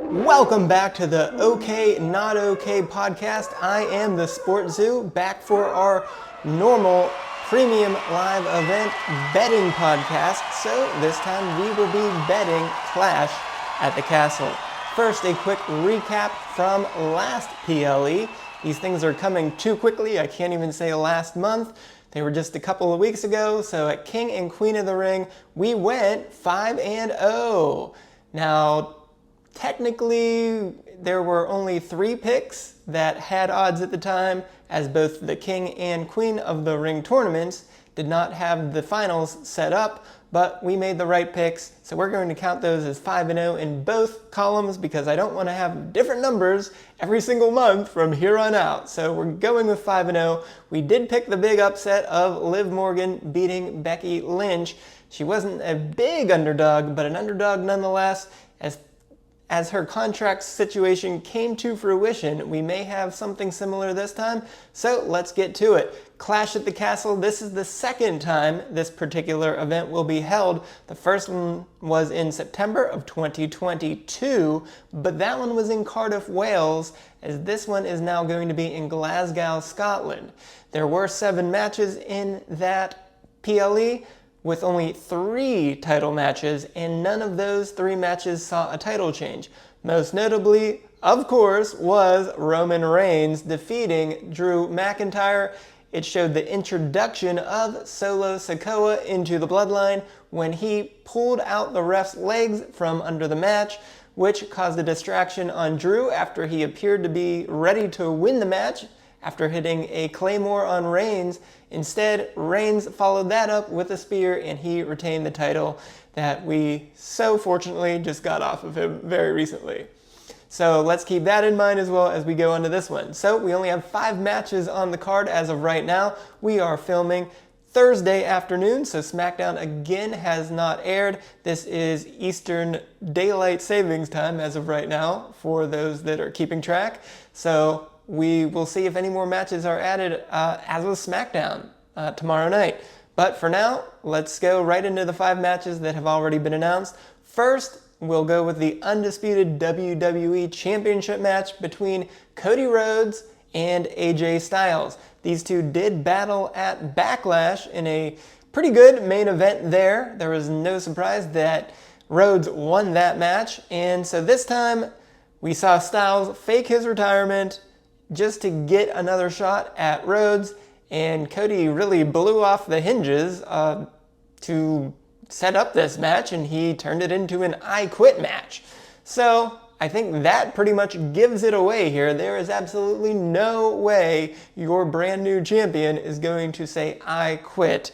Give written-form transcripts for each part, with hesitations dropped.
Welcome back to the OK Not OK podcast. I am the SportsZu, back for our normal premium live event betting podcast. So this time we will be betting Clash at the Castle. First, a quick recap from last PLE. These things are coming too quickly. I can't even say last month. They were just a couple of weeks ago. So at King and Queen of the Ring, we went 5-0. Now, technically, there were only 3 picks that had odds at the time, as both the King and Queen of the Ring tournaments did not have the finals set up, but we made the right picks, so we're going to count those as 5-0 in both columns because I don't want to have different numbers every single month from here on out. So we're going with 5-0. We did pick the big upset of Liv Morgan beating Becky Lynch. She wasn't a big underdog, but an underdog nonetheless. As her contract situation came to fruition, we may have something similar this time, so let's get to it. Clash at the Castle, this is the second time this particular event will be held. The first one was in September of 2022, but that one was in Cardiff, Wales, as this one is now going to be in Glasgow, Scotland. There were 7 matches in that PLE, with only 3 title matches, and none of those 3 matches saw a title change. Most notably, of course, was Roman Reigns defeating Drew McIntyre. It showed the introduction of Solo Sikoa into the bloodline when he pulled out the ref's legs from under the match, which caused a distraction on Drew after he appeared to be ready to win the match after hitting a Claymore on Reigns. Instead, Reigns followed that up with a spear and he retained the title that we so fortunately just got off of him very recently. So let's keep that in mind as well as we go into this one. So we only have 5 matches on the card as of right now. We are filming Thursday afternoon, so SmackDown again has not aired. This is Eastern Daylight Savings Time as of right now for those that are keeping track. So we will see if any more matches are added as with SmackDown tomorrow night. But for now, let's go right into the 5 matches that have already been announced. First, we'll go with the undisputed WWE Championship match between Cody Rhodes and AJ Styles. These two did battle at Backlash in a pretty good main event there. There was no surprise that Rhodes won that match. And so this time, we saw Styles fake his retirement just to get another shot at Rhodes, and Cody really blew off the hinges to set up this match, and he turned it into an I Quit match. So I think that pretty much gives it away here. There is absolutely no way your brand new champion is going to say I quit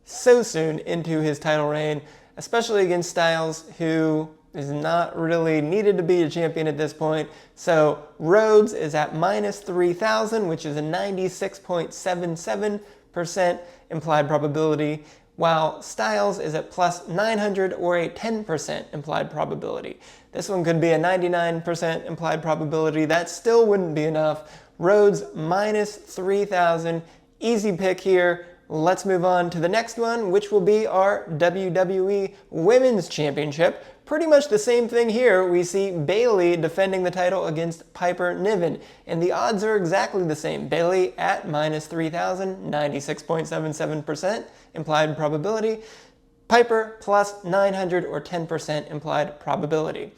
so soon into his title reign, especially against Styles, who is not really needed to be a champion at this point. So Rhodes is at minus 3,000, which is a 96.77% implied probability, while Styles is at plus 900 or a 10% implied probability. This one could be a 99% implied probability. That still wouldn't be enough. Rhodes minus 3,000, easy pick here. Let's move on to the next one, which will be our WWE Women's Championship. Pretty much the same thing here. We see Bayley defending the title against Piper Niven, and the odds are exactly the same. Bayley at minus 3,000, 96.77% implied probability. Piper plus 900 or 10% implied probability.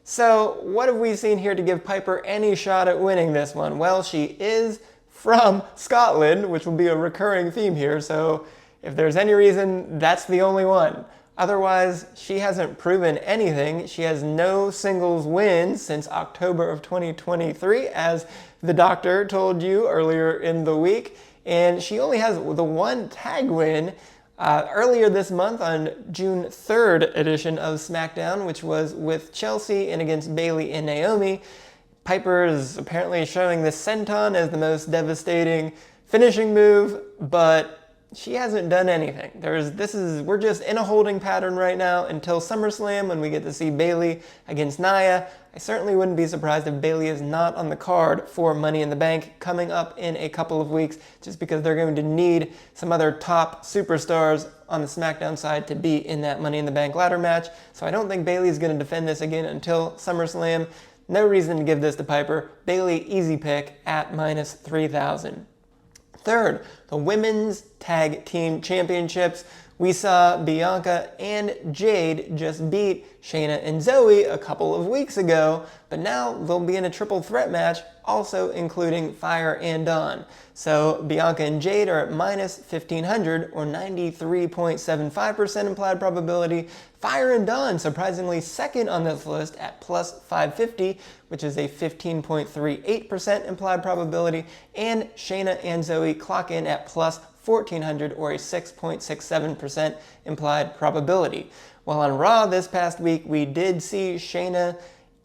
So what have we seen here to give Piper any shot at winning this one? Well, she is from Scotland, which will be a recurring theme here, so if there's any reason, that's the only one. Otherwise, she hasn't proven anything. She has no singles wins since October of 2023, as the doctor told you earlier in the week. And she only has the 1 tag win earlier this month on June 3rd edition of SmackDown, which was with Chelsea and against Bayley and Naomi. Piper is apparently showing the senton as the most devastating finishing move, but she hasn't done anything. We're just in a holding pattern right now until SummerSlam, when we get to see Bayley against Nia. I certainly wouldn't be surprised if Bayley is not on the card for Money in the Bank coming up in a couple of weeks, just because they're going to need some other top superstars on the SmackDown side to be in that Money in the Bank ladder match. So I don't think Bayley is going to defend this again until SummerSlam. No reason to give this to Piper. Bayley, easy pick at minus 3,000. Third, the Women's Tag Team Championships. We saw Bianca and Jade just beat Shayna and Zoe a couple of weeks ago, but now they'll be in a triple threat match, also including Fyre and Dawn. So Bianca and Jade are at minus 1,500 or 93.75% implied probability. Fyre and Dawn, surprisingly second on this list at plus 550, which is a 15.38% implied probability. And Shayna and Zoe clock in at plus 1,400 or a 6.67% implied probability. Well, on Raw this past week, we did see Shayna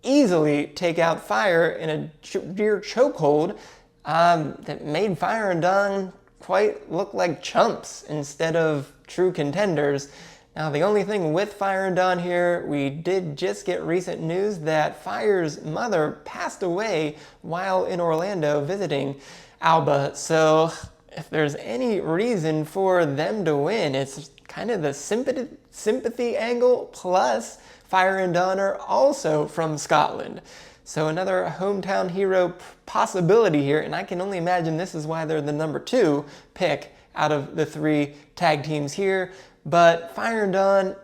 easily take out Fyre in a near chokehold that made Fyre and Dawn quite look like chumps instead of true contenders. Now, the only thing with Fyre and Dawn here, we did just get recent news that Fyre's mother passed away while in Orlando visiting Alba. So if there's any reason for them to win, it's kind of the sympathy angle, plus Fyre and Dawn are also from Scotland. So another hometown hero possibility here, and I can only imagine this is why they're the number 2 pick out of the 3 tag teams here. But Fyre and Dawn,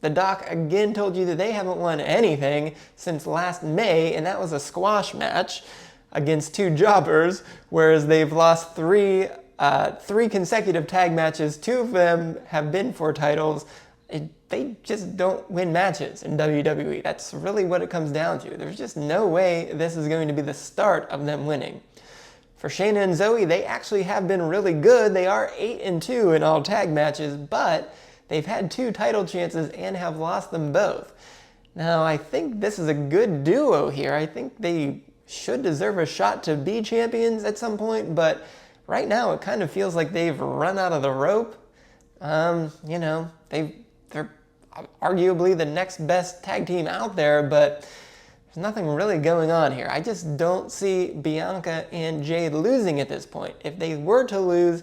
the doc again told you that they haven't won anything since last May, and that was a squash match against 2 jobbers, whereas they've lost 3 consecutive tag matches. 2 of them have been for titles. They just don't win matches in WWE. That's really what it comes down to. There's just no way this is going to be the start of them winning. For Shayna and Zoe, they actually have been really good. They are 8-2 in all tag matches, but they've had 2 title chances and have lost them both. Now, I think this is a good duo here. I think they should deserve a shot to be champions at some point, but right now it kind of feels like they've run out of the rope. They're arguably the next best tag team out there, but there's nothing really going on here. I just don't see Bianca and Jade losing at this point. If they were to lose,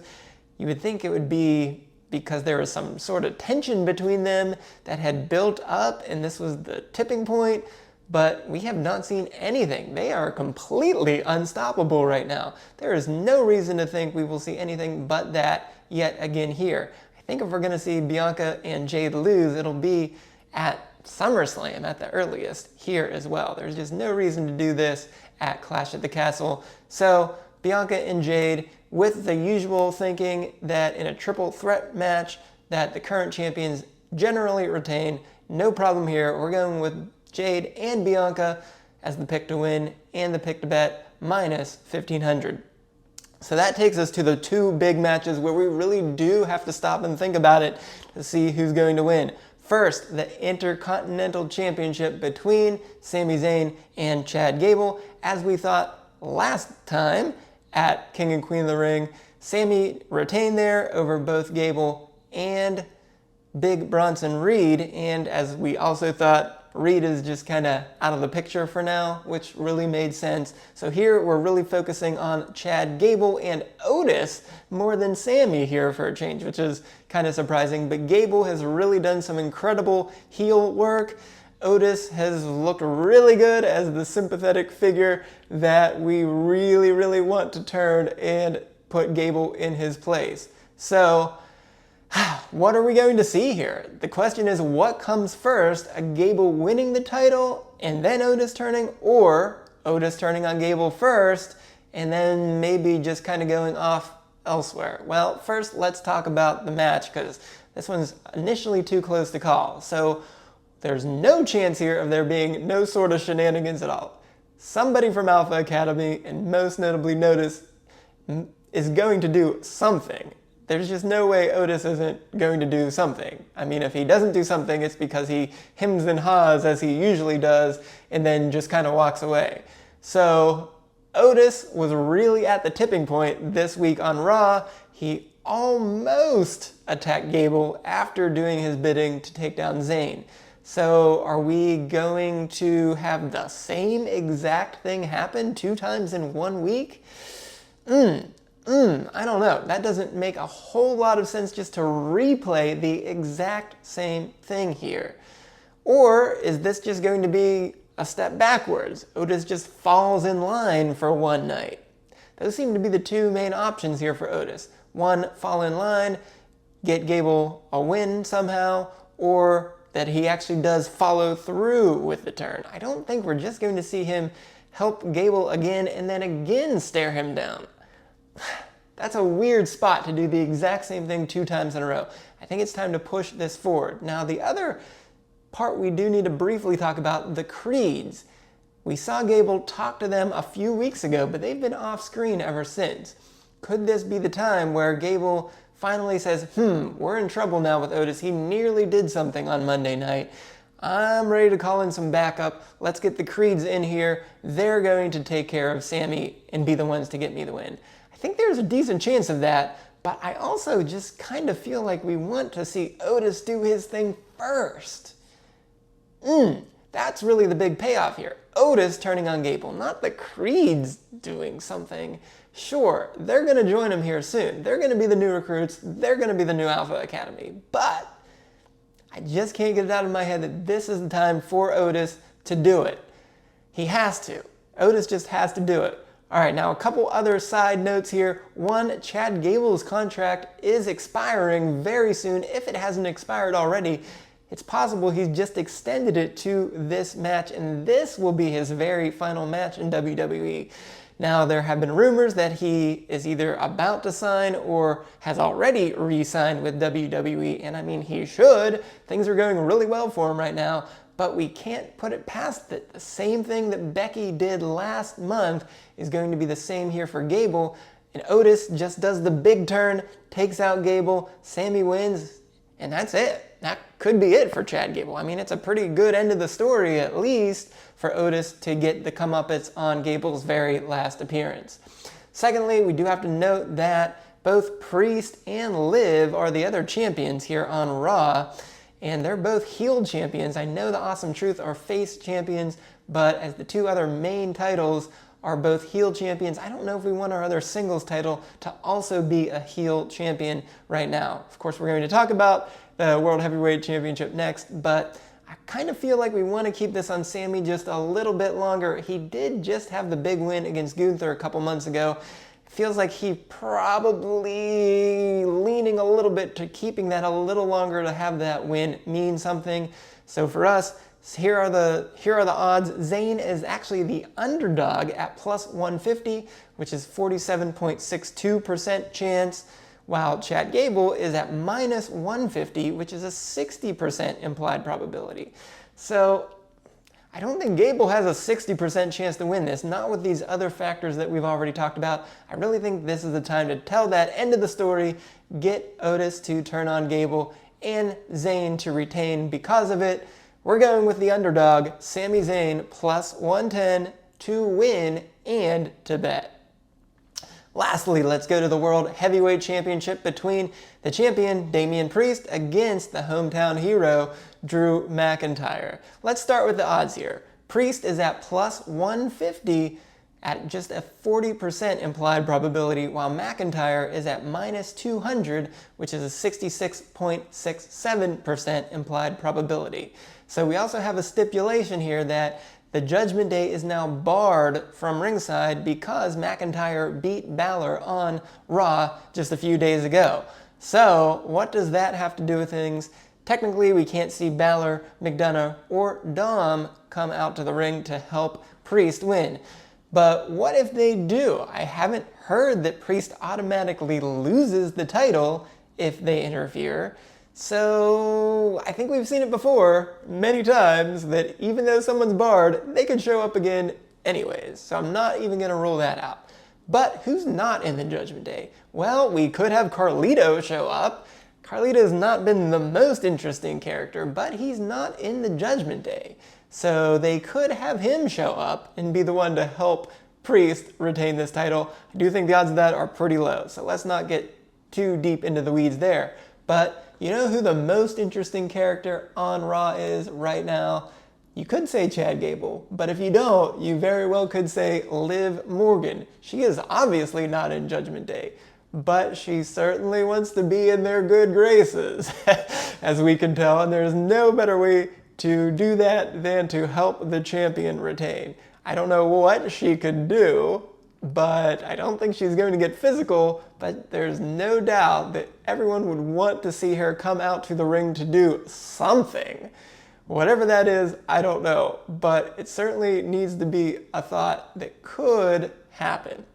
you would think it would be because there was some sort of tension between them that had built up and this was the tipping point, but we have not seen anything. They are completely unstoppable right now. There is no reason to think we will see anything but that yet again here. I think if we're going to see Bianca and Jade lose, it'll be at SummerSlam at the earliest here as well. There's just no reason to do this at Clash at the Castle. So Bianca and Jade, with the usual thinking that in a triple threat match that the current champions generally retain, no problem here. We're going with Jade and Bianca as the pick to win and the pick to bet minus 1,500. So that takes us to the 2 big matches where we really do have to stop and think about it to see who's going to win. First, the Intercontinental Championship between Sami Zayn and Chad Gable. As we thought last time at King and Queen of the Ring, Sami retained there over both Gable and Big Bronson Reed, and as we also thought, Reed is just kind of out of the picture for now, which really made sense. So here we're really focusing on Chad Gable and Otis more than Sami here for a change, which is kind of surprising. But Gable has really done some incredible heel work. Otis has looked really good as the sympathetic figure that we really, really want to turn and put Gable in his place. So what are we going to see here? The question is, what comes first? A Gable winning the title and then Otis turning, or Otis turning on Gable first and then maybe just kind of going off elsewhere? Well, first let's talk about the match because this one's initially too close to call. So there's no chance here of there being no sort of shenanigans at all. Somebody from Alpha Academy, and most notably Otis, is going to do something. There's just no way Otis isn't going to do something. I mean, if he doesn't do something, it's because he hems and haws as he usually does and then just kind of walks away. So Otis was really at the tipping point this week on Raw. He almost attacked Gable after doing his bidding to take down Zayn. So are we going to have the same exact thing happen 2 times in 1 week? I don't know. That doesn't make a whole lot of sense just to replay the exact same thing here. Or is this just going to be a step backwards. Otis just falls in line for one night. Those seem to be the two main options here for Otis. One, fall in line, get Gable a win somehow, or that he actually does follow through with the turn. I don't think we're just going to see him help Gable again and then again stare him down. That's a weird spot to do the exact same thing 2 times in a row. I think it's time to push this forward. Now, the other part we do need to briefly talk about, the Creeds. We saw Gable talk to them a few weeks ago, but they've been off screen ever since. Could this be the time where Gable finally says, we're in trouble now with Otis. He nearly did something on Monday night. I'm ready to call in some backup. Let's get the Creeds in here. They're going to take care of Sammy and be the ones to get me the win. I think there's a decent chance of that, but I also just kind of feel like we want to see Otis do his thing first. That's really the big payoff here. Otis turning on Gable, not the Creeds doing something. Sure, they're going to join him here soon. They're going to be the new recruits. They're going to be the new Alpha Academy. But I just can't get it out of my head that this is the time for Otis to do it. He has to. Otis just has to do it. All right, now a couple other side notes here. One, Chad Gable's contract is expiring very soon. If it hasn't expired already, it's possible he's just extended it to this match, and this will be his very final match in WWE. Now, there have been rumors that he is either about to sign or has already re-signed with WWE, and I mean, he should. Things are going really well for him right now, but we can't put it past that the same thing that Becky did last month is going to be the same here for Gable, and Otis just does the big turn, takes out Gable, Sammy wins, and that's it. That could be it for Chad Gable. I mean, it's a pretty good end of the story, at least, for Otis to get the comeuppance on Gable's very last appearance. Secondly, we do have to note that both Priest and Liv are the other champions here on Raw, and they're both heel champions. I know the Awesome Truth are face champions, but as the two other main titles are both heel champions, I don't know if we want our other singles title to also be a heel champion right now. Of course, we're going to talk about the World Heavyweight Championship next, but I kind of feel like we want to keep this on Sammy just a little bit longer. He did just have the big win against Gunther a couple months ago. It feels like he probably leaning a little bit to keeping that a little longer to have that win mean something. So for us, here are the odds. Zayn is actually the underdog at plus 150, which is 47.62% chance, while Chad Gable is at minus 150, which is a 60% implied probability. So I don't think Gable has a 60% chance to win this, not with these other factors that we've already talked about. I really think this is the time to tell that end of the story, get Otis to turn on Gable, and Zayn to retain because of it. We're going with the underdog, Sami Zayn, plus 110 to win and to bet. Lastly, let's go to the World Heavyweight Championship between the champion, Damian Priest, against the hometown hero, Drew McIntyre. Let's start with the odds here. Priest is at plus 150 at just a 40% implied probability, while McIntyre is at minus 200, which is a 66.67% implied probability. So we also have a stipulation here that the Judgment Day is now barred from ringside because McIntyre beat Baszler on Raw just a few days ago. So what does that have to do with things? Technically, we can't see Baszler, McDonough, or Dom come out to the ring to help Priest win. But what if they do? I haven't heard that Priest automatically loses the title if they interfere. So I think we've seen it before many times that even though someone's barred, they could show up again anyways. So I'm not even going to rule that out. But who's not in the Judgment Day? Well, we could have Carlito show up. Carlito's not been the most interesting character, but he's not in the Judgment Day. So they could have him show up and be the one to help Priest retain this title. I do think the odds of that are pretty low, so let's not get too deep into the weeds there. But you know who the most interesting character on Raw is right now? You could say Chad Gable, but if you don't, you very well could say Liv Morgan. She is obviously not in Judgment Day, but she certainly wants to be in their good graces, as we can tell, and there's no better way to do that than to help the champion retain. I don't know what she could do, but I don't think she's going to get physical, but there's no doubt that everyone would want to see her come out to the ring to do something. Whatever that is, I don't know, but it certainly needs to be a thought that could happen.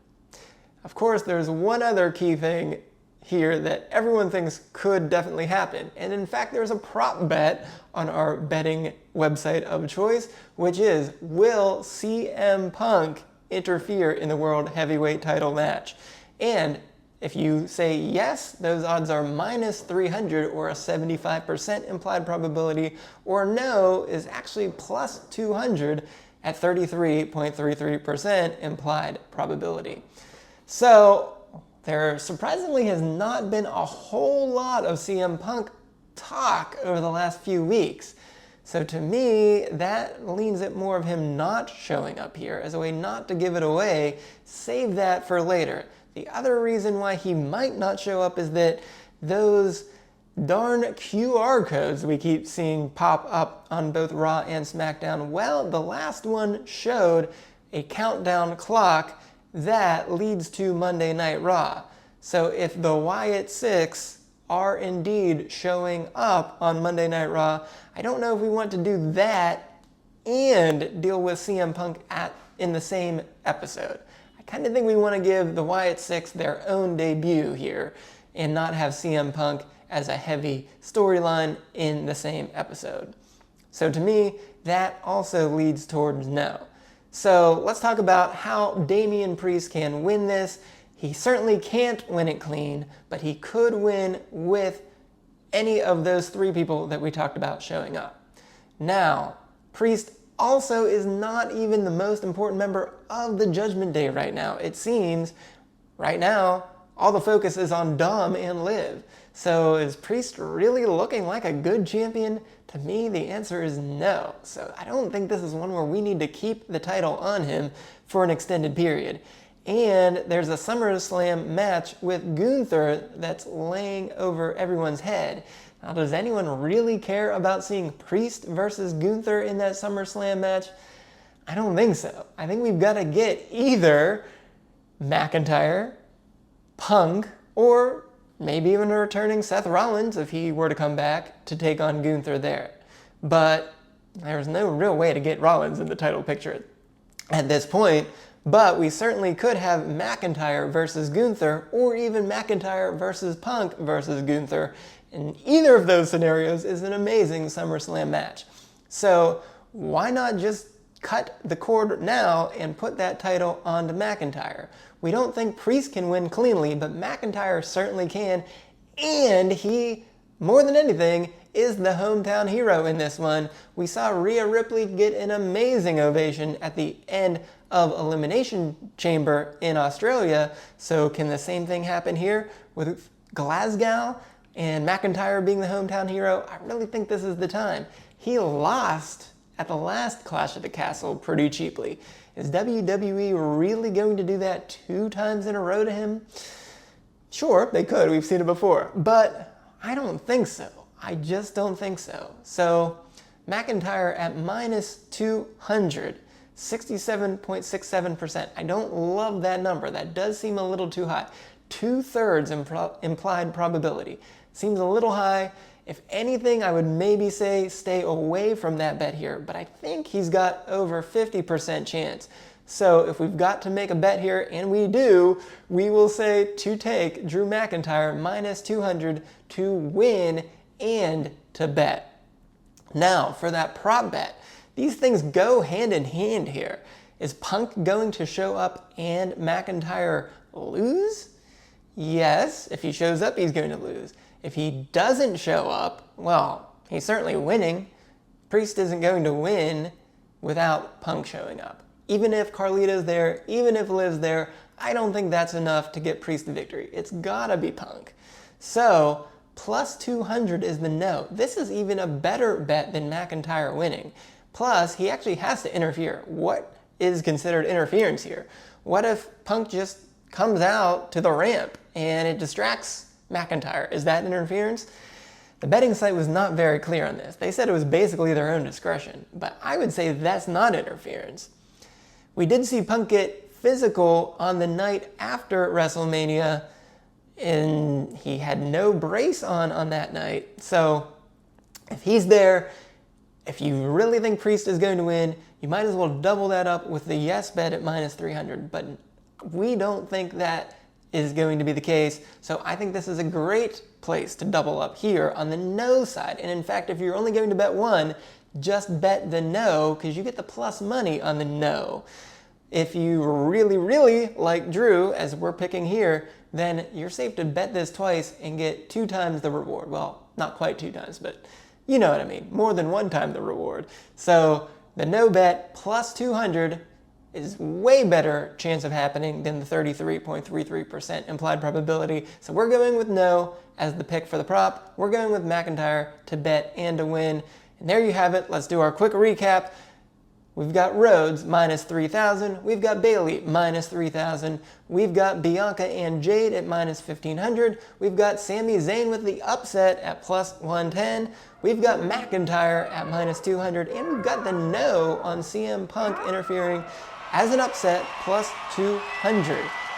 Of course, there's one other key thing here that everyone thinks could definitely happen. And in fact, there's a prop bet on our betting website of choice, which is, will CM Punk interfere in the World Heavyweight title match? And if you say yes, those odds are minus 300 or a 75% implied probability, or no is actually plus 200 at 33.33% implied probability. So there surprisingly has not been a whole lot of CM Punk talk over the last few weeks. So to me, that leans at more of him not showing up here as a way not to give it away. Save that for later. The other reason why he might not show up is that those darn QR codes we keep seeing pop up on both Raw and SmackDown, well, the last one showed a countdown clock that leads to Monday Night Raw. So if the Wyatt Six are indeed showing up on Monday Night Raw, I don't know if we want to do that and deal with CM Punk in the same episode. I kind of think we want to give the Wyatt Six their own debut here and not have CM Punk as a heavy storyline in the same episode. So to me, that also leads towards no. So let's talk about how Damian Priest can win this. He certainly can't win it clean, but he could win with any of those three people that we talked about showing up. Now, Priest also is not even the most important member of the Judgment Day right now. It seems right now all the focus is on Dom and Liv. So is Priest really looking like a good champion? To me, the answer is no. So I don't think this is one where we need to keep the title on him for an extended period. And there's a SummerSlam match with Gunther that's laying over everyone's head. Now, does anyone really care about seeing Priest versus Gunther in that SummerSlam match? I don't think so. I think we've got to get either McIntyre, Punk, or maybe even a returning Seth Rollins if he were to come back to take on Gunther there. But there's no real way to get Rollins in the title picture at this point. But we certainly could have McIntyre versus Gunther, or even McIntyre versus Punk versus Gunther. And either of those scenarios is an amazing SummerSlam match. So why not just cut the cord now and put that title onto McIntyre? We don't think Priest can win cleanly, but McIntyre certainly can. And he, more than anything, is the hometown hero in this one. We saw Rhea Ripley get an amazing ovation at the end of Elimination Chamber in Australia. So can the same thing happen here with Glasgow and McIntyre being the hometown hero? I really think this is the time. He lost at the last Clash of the Castle pretty cheaply. Is WWE really going to do that 2 times in a row to him? Sure, they could. We've seen it before. But I don't think so. I just don't think so. So McIntyre at minus 200, 67.67%. I don't love that number. That does seem a little too high. 2/3 implied probability. Seems a little high. If anything, I would maybe say stay away from that bet here, but I think he's got over 50% chance. So if we've got to make a bet here, and we do, we will say to take Drew McIntyre minus 200 to win and to bet. Now, for that prop bet, these things go hand in hand here. Is Punk going to show up and McIntyre lose? Yes, if he shows up, he's going to lose. If he doesn't show up, well, he's certainly winning. Priest isn't going to win without Punk showing up. Even if Carlito's there, even if Liv's there, I don't think that's enough to get Priest the victory. It's gotta be Punk. So, plus 200 is the no. This is even a better bet than McIntyre winning. Plus, he actually has to interfere. What is considered interference here? What if Punk just comes out to the ramp and it distracts McIntyre? Is that interference? The betting site was not very clear on this. They said it was basically their own discretion, but I would say that's not interference. We did see Punk get physical on the night after WrestleMania, and he had no brace on that night. So if he's there, if you really think Priest is going to win, you might as well double that up with the yes bet at minus 300. But we don't think that is going to be the case. So I think this is a great place to double up here on the no side. And in fact, if you're only going to bet one, just bet the no, because you get the plus money on the no. If you really, really like Drew, as we're picking here, then you're safe to bet this twice and get 2 times the reward. Well, not quite 2 times, but you know what I mean. More than 1 time the reward. So the no bet plus 200 is way better chance of happening than the 33.33% implied probability. So we're going with no as the pick for the prop. We're going with McIntyre to bet and to win. And there you have it. Let's do our quick recap. We've got Rhodes minus 3,000. We've got Bayley minus 3,000. We've got Bianca and Jade at minus 1,500. We've got Sami Zayn with the upset at plus 110. We've got McIntyre at minus 200. And we've got the no on CM Punk interfering as an upset plus 200.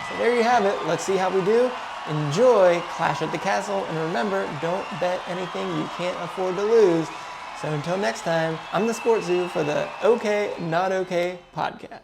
So there you have it. Let's see how we do. Enjoy Clash at the Castle. And remember, don't bet anything you can't afford to lose. So until next time, I'm the SportsZu for the OK Not OK podcast.